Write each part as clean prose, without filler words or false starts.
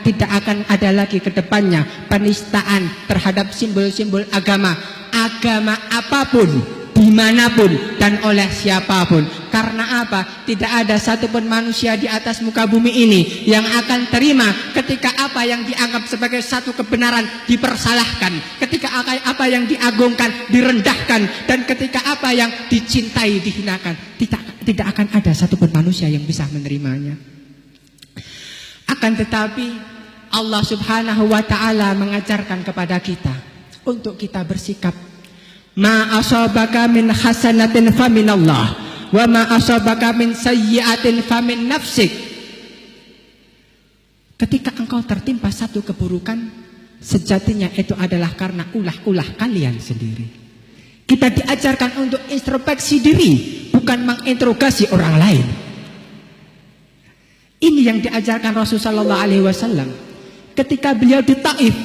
tidak akan ada lagi ke depannya penistaan terhadap simbol-simbol agama apapun, dimanapun dan oleh siapapun. Karena apa? Tidak ada satupun manusia di atas muka bumi ini yang akan terima ketika apa yang dianggap sebagai satu kebenaran dipersalahkan, ketika apa yang diagungkan direndahkan, dan ketika apa yang dicintai dihinakan. Tidak akan ada satupun manusia yang bisa menerimanya. Akan tetapi Allah Subhanahu wa ta'ala mengajarkan kepada kita untuk kita bersikap, ma asabaka min hasanatin faminallah wa ma asabaka min sayyi'atin famin nafsik. Ketika engkau tertimpa satu keburukan, sejatinya itu adalah karena ulah-ulah kalian sendiri. Kita diajarkan untuk introspeksi diri, bukan menginterogasi orang lain. Ini yang diajarkan Rasulullah SAW. Ketika beliau di Taif,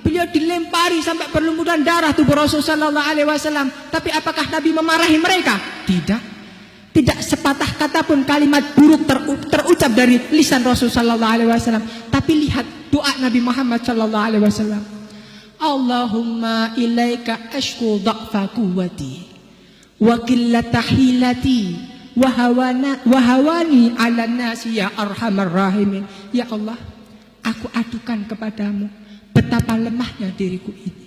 beliau dilempari sampai berlumuran darah tubuh Rasulullah SAW. Tapi apakah Nabi memarahi mereka? Tidak. Tidak sepatah kata pun kalimat buruk terucap dari lisan Rasulullah SAW. Tapi lihat doa Nabi Muhammad SAW. Allahumma ilaika ashku dha'fa quwwati wa qillata hilati wa hawani ala nasi ya arhamar rahimin. Ya Allah, aku adukan kepadamu betapa lemahnya diriku ini,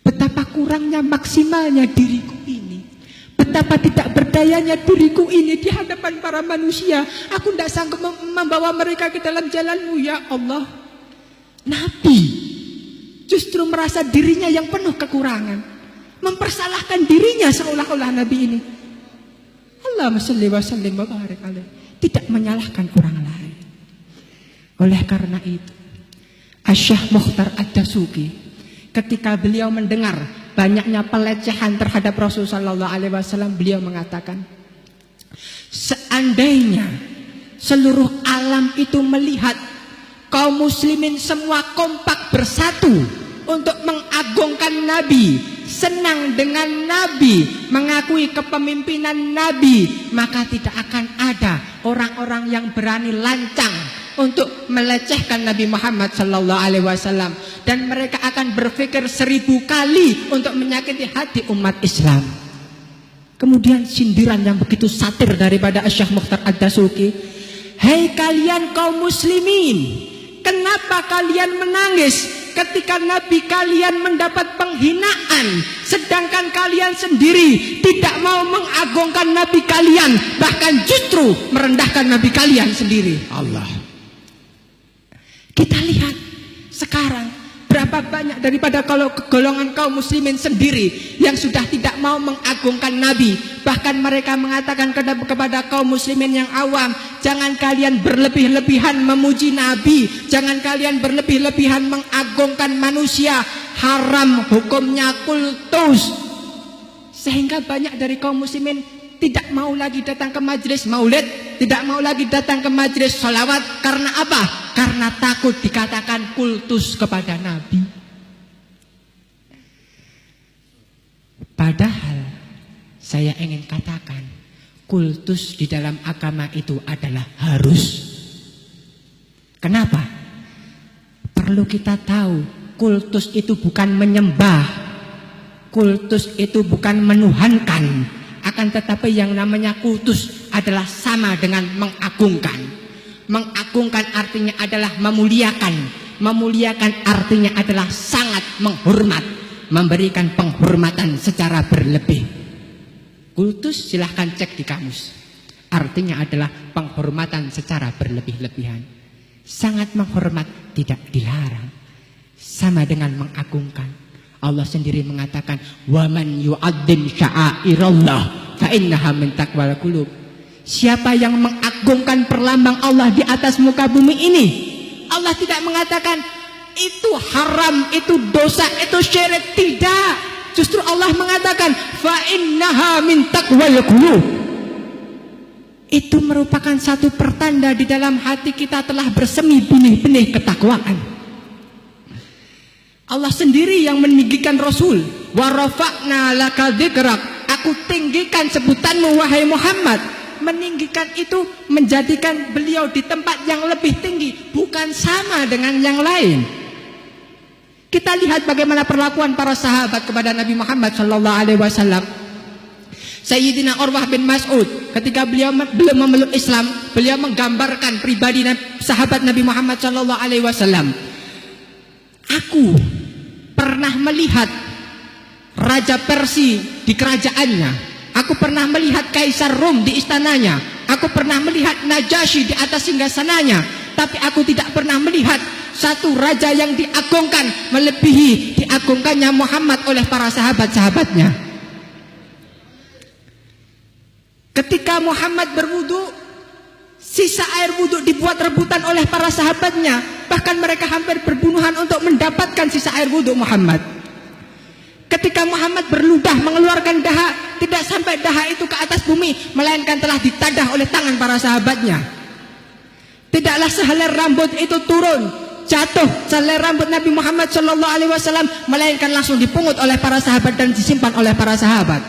betapa kurangnya maksimalnya diriku ini, betapa tidak berdayanya diriku ini di hadapan para manusia. Aku tidak sanggup membawa mereka ke dalam jalanmu ya Allah. Nabi justru merasa dirinya yang penuh kekurangan, mempersalahkan dirinya seolah-olah Nabi ini, Allahumma sholli wa sallim wa barik alaih, tidak menyalahkan orang lain. Oleh karena itu Asy-Syaikh Mukhtar Ad-Dasuki ketika beliau mendengar banyaknya pelecehan terhadap Rasulullah SAW, beliau mengatakan, seandainya seluruh alam itu melihat kaum muslimin semua kompak bersatu untuk mengagungkan Nabi, senang dengan Nabi, mengakui kepemimpinan Nabi, maka tidak akan ada orang-orang yang berani lancang untuk melecehkan Nabi Muhammad SAW, dan mereka akan berpikir 1000 kali untuk menyakiti hati umat Islam. Kemudian sindiran yang begitu satir daripada Asy-Syaikh Mukhtar Ad-Dasuki, hei kalian kaum muslimin, kenapa kalian menangis ketika Nabi kalian mendapat penghinaan, sedangkan kalian sendiri tidak mau mengagungkan Nabi kalian, bahkan justru merendahkan Nabi kalian sendiri? Allah. Kita lihat sekarang berapa banyak daripada golongan kaum muslimin sendiri yang sudah tidak mau mengagungkan Nabi. Bahkan mereka mengatakan kepada kaum muslimin yang awam, jangan kalian berlebih-lebihan memuji Nabi, jangan kalian berlebih-lebihan mengagungkan manusia, haram hukumnya kultus. Sehingga banyak dari kaum muslimin tidak mau lagi datang ke majelis maulid, tidak mau lagi datang ke majelis sholawat. Karena apa? Karena takut dikatakan kultus kepada Nabi. Padahal saya ingin katakan, kultus di dalam agama itu adalah harus. Kenapa? Perlu kita tahu, kultus itu bukan menyembah, kultus itu bukan menuhankan. Akan tetapi yang namanya kultus adalah sama dengan mengagungkan. Mengagungkan artinya adalah memuliakan. Memuliakan artinya adalah sangat menghormat, memberikan penghormatan secara berlebih. Kultus silahkan cek di kamus, artinya adalah penghormatan secara berlebih-lebihan. Sangat menghormat tidak dilarang, sama dengan mengagungkan. Allah sendiri mengatakan, waman yu'adzim sya'airallah fa innaha min taqwal qulub. Siapa yang mengagungkan perlambang Allah di atas muka bumi ini, Allah tidak mengatakan itu haram, itu dosa, itu syirik. Tidak. Justru Allah mengatakan fa innaha min taqwal qulub. Itu merupakan satu pertanda di dalam hati kita telah bersemi benih-benih ketakwaan. Allah sendiri yang meninggikan Rasul. Wa rafa'na laka dzikrak, aku tinggikan sebutanmu wahai Muhammad. meninggikan itu menjadikan beliau di tempat yang lebih tinggi, bukan sama dengan yang lain. Kita lihat bagaimana perlakuan para sahabat kepada Nabi Muhammad sallallahu alaihi wasallam. Sayyidina Urwah bin Mas'ud ketika beliau belum memeluk Islam, beliau menggambarkan pribadi sahabat Nabi Muhammad sallallahu alaihi wasallam. Aku pernah melihat Raja Persia di kerajaannya. Aku pernah melihat Kaisar Rom di istananya. Aku pernah melihat Najasyi di atas singgasananya. Tapi aku tidak pernah melihat satu raja yang diagungkan melebihi diagungkannya Muhammad oleh para sahabat-sahabatnya. Ketika Muhammad berwudu, sisa air wudu dibuat rebutan oleh para sahabatnya. Bahkan mereka hampir berbunuhan untuk mendapatkan sisa air wudu Muhammad. Ketika Muhammad berludah mengeluarkan dahak, tidak sampai dahak itu ke atas bumi, melainkan telah ditadah oleh tangan para sahabatnya. Tidaklah sehelai rambut itu turun, jatuh sehelai rambut Nabi Muhammad sallallahu alaihi wasallam, melainkan langsung dipungut oleh para sahabat dan disimpan oleh para sahabat.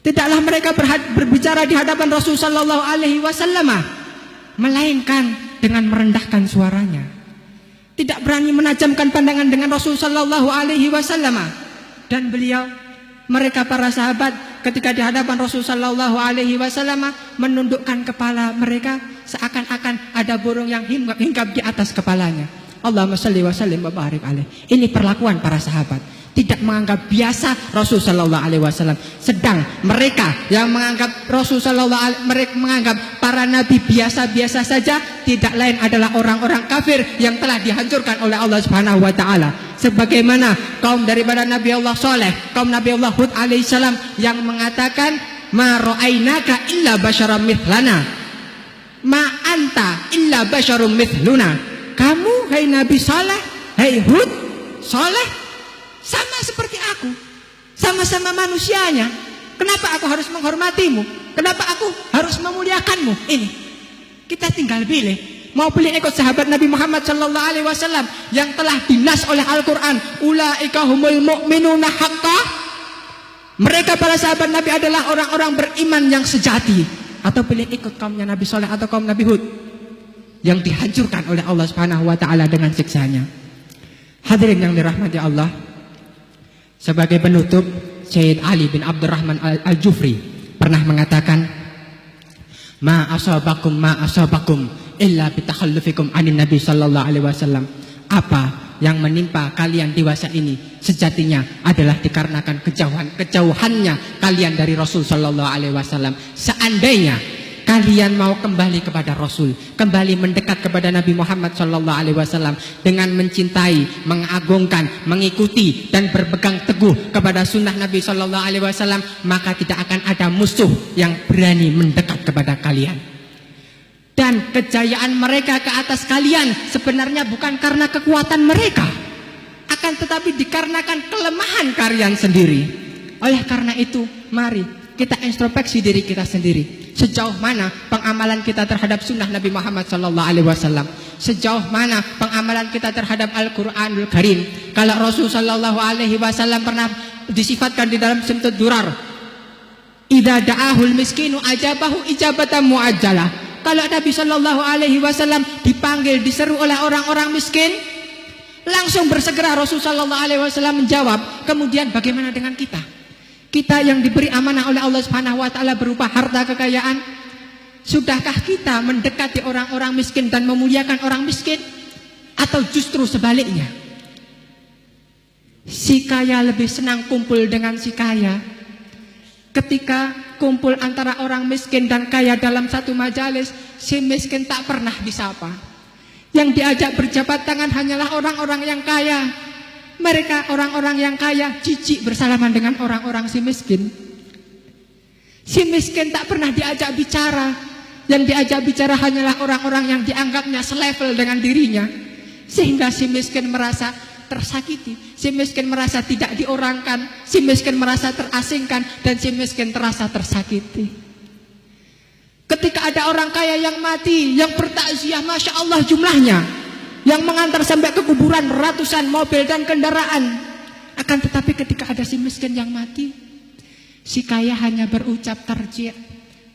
Tidaklah mereka berbicara di hadapan Rasul sallallahu alaihi wasallam, melainkan dengan merendahkan suaranya. Tidak berani menajamkan pandangan dengan Rasul sallallahu alaihi wasallam. Dan mereka para sahabat ketika di hadapan Rasul sallallahu alaihi wasallam menundukkan kepala mereka seakan-akan ada burung yang hinggap di atas kepalanya. Allahumma shalli wa sallim wa barik alaihi. Ini perlakuan para sahabat. Tidak menganggap biasa Rasul sallallahu alaihi wasallam. Sedang mereka yang menganggap Rasul sallallahu alaihi, mereka menganggap para nabi biasa-biasa saja, tidak lain adalah orang-orang kafir yang telah dihancurkan oleh Allah Subhanahu wa taala. Sebagaimana kaum daripada Nabi Allah Saleh, kaum Nabi Allah Hud alaihissalam yang mengatakan ma ra'ainaka illa basyaram mithlana. Ma anta illa basyarum mithluna. Kamu hai Nabi Saleh, hai Hud, Saleh, sama seperti aku, sama-sama manusianya. Kenapa aku harus menghormatimu? Kenapa aku harus memuliakanmu? Ini kita tinggal pilih. Mau pilih ikut sahabat Nabi Muhammad sallallahu alaihi wasallam yang telah dinas oleh Al-Qur'an, ulaika humul mu'minuna haqqan. Mereka para sahabat Nabi adalah orang-orang beriman yang sejati. Atau pilih ikut kaumnya Nabi Saleh atau kaum Nabi Hud yang dihancurkan oleh Allah Subhanahu wa taala dengan siksanya. Hadirin yang dirahmati Allah, sebagai penutup, Sayyid Ali bin Abdurrahman Al-Jufri pernah mengatakan, ma asabakum illa bitakhallufikum anin Nabi sallallahu alaihi wasallam. Apa yang menimpa kalian dewasa ini sejatinya adalah dikarenakan kejauhannya kalian dari Rasul sallallahu alaihi wasallam. Seandainya kalian mau kembali kepada Rasul, kembali mendekat kepada Nabi Muhammad sallallahu alaihi wasallam dengan mencintai, mengagungkan, mengikuti dan berpegang teguh kepada sunnah Nabi sallallahu alaihi wasallam, maka tidak akan ada musuh yang berani mendekat kepada kalian. Dan kejayaan mereka ke atas kalian sebenarnya bukan karena kekuatan mereka, akan tetapi dikarenakan kelemahan kalian sendiri. Oleh karena itu, mari kita introspeksi diri kita sendiri. Sejauh mana pengamalan kita terhadap sunnah Nabi Muhammad sallallahu alaihi wasallam? Sejauh mana pengamalan kita terhadap Al-Qur'anul Karim? Kalau Rasul sallallahu alaihi wasallam pernah disifatkan di dalam Simtud Durar, idza da'ahul miskinu ajabahu ijabatan muajjalah. Kalau Nabi sallallahu alaihi wasallam dipanggil, diseru oleh orang-orang miskin, langsung bersegera Rasul sallallahu alaihi wasallam menjawab. Kemudian bagaimana dengan kita? Kita yang diberi amanah oleh Allah Subhanahu wa taala berupa harta kekayaan, sudahkah kita mendekati orang-orang miskin dan memuliakan orang miskin? Atau justru sebaliknya, si kaya lebih senang kumpul dengan si kaya? Ketika kumpul antara orang miskin dan kaya dalam satu majalis, si miskin tak pernah disapa. Yang diajak berjabat tangan hanyalah orang-orang yang kaya. Mereka orang-orang yang kaya jijik bersalaman dengan orang-orang si miskin. Si miskin tak pernah diajak bicara. Yang diajak bicara hanyalah orang-orang yang dianggapnya selevel dengan dirinya. Sehingga si miskin merasa tersakiti, si miskin merasa tidak diorangkan, si miskin merasa terasingkan, dan si miskin terasa tersakiti. Ketika ada orang kaya yang mati, yang bertakziah Masya Allah jumlahnya, yang mengantar sampai ke kuburan ratusan mobil dan kendaraan. Akan tetapi ketika ada si miskin yang mati, si kaya hanya berucap tarji',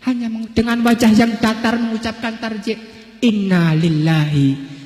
Hanya dengan wajah yang datar mengucapkan tarjih, inna lillahi